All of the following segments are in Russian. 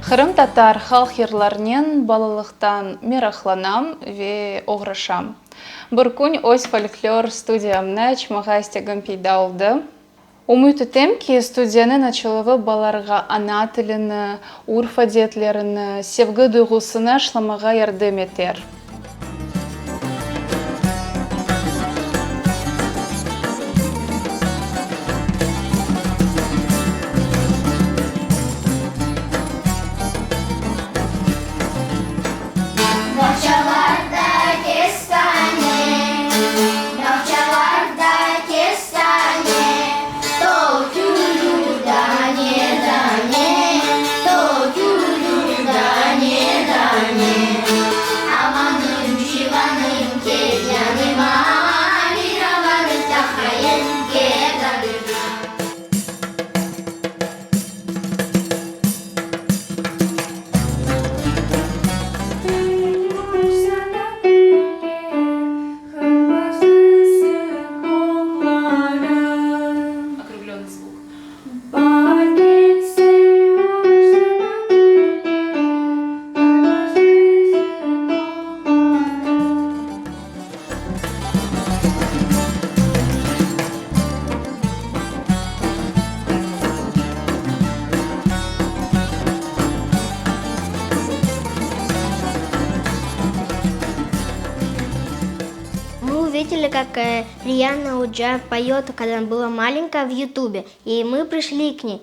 Хырым татар халк йырларнен балалыктан мерахланам ве ограшам. Бір күн ось фольклор студиямна чмага стегім пейда oldu. Умыт тем, ки студияны началығы баларға ана тіліні, урф әдетлеріні, sevgi duygusuna шламаға ярдым етер. Видели, как Риана Уджа поет, когда она была маленькая, в Ютубе. И мы пришли к ней.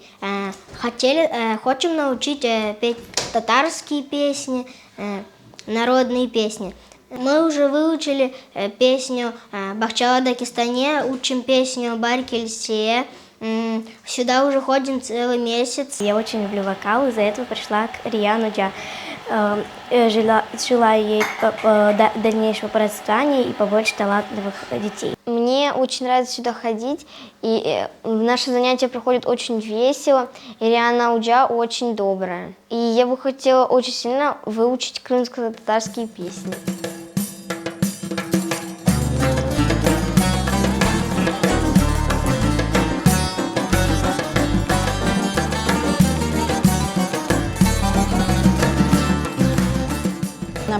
Хотим научить петь татарские песни, народные песни. Мы уже выучили песню «Бахчала Дагестане», учим песню «Барь-Кельсие». Сюда уже ходим целый месяц. Я очень люблю вокал, из-за этого пришла к Риану Уджа. Желаю ей дальнейшего процветания и побольше талантливых детей. Мне очень нравится сюда ходить, и наши занятия проходят очень весело, и Риана Уджа очень добрая. И я бы хотела очень сильно выучить крымско-татарские песни.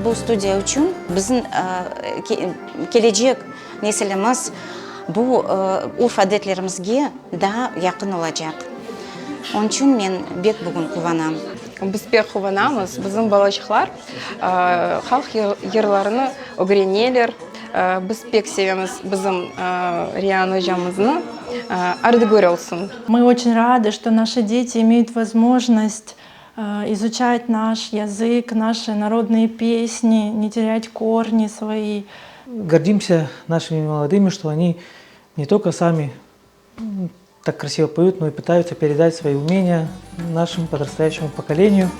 Бұл студия үшін біздің келешек неселіміз бұл урф әдетлерімізге да яқын олacak. Onun үшін мен бек бүгін қуанам. Біз бек қуанамыз, біздің балачықлар халық йырларыны öğrenелер. Біз бек sevеміз біздің Риана Уджамызны арды көрелсін. Мы очень рады, что наши дети имеют возможность изучать наш язык, наши народные песни, не терять корни свои. Гордимся нашими молодыми, что они не только сами так красиво поют, но и пытаются передать свои умения нашему подрастающему поколению.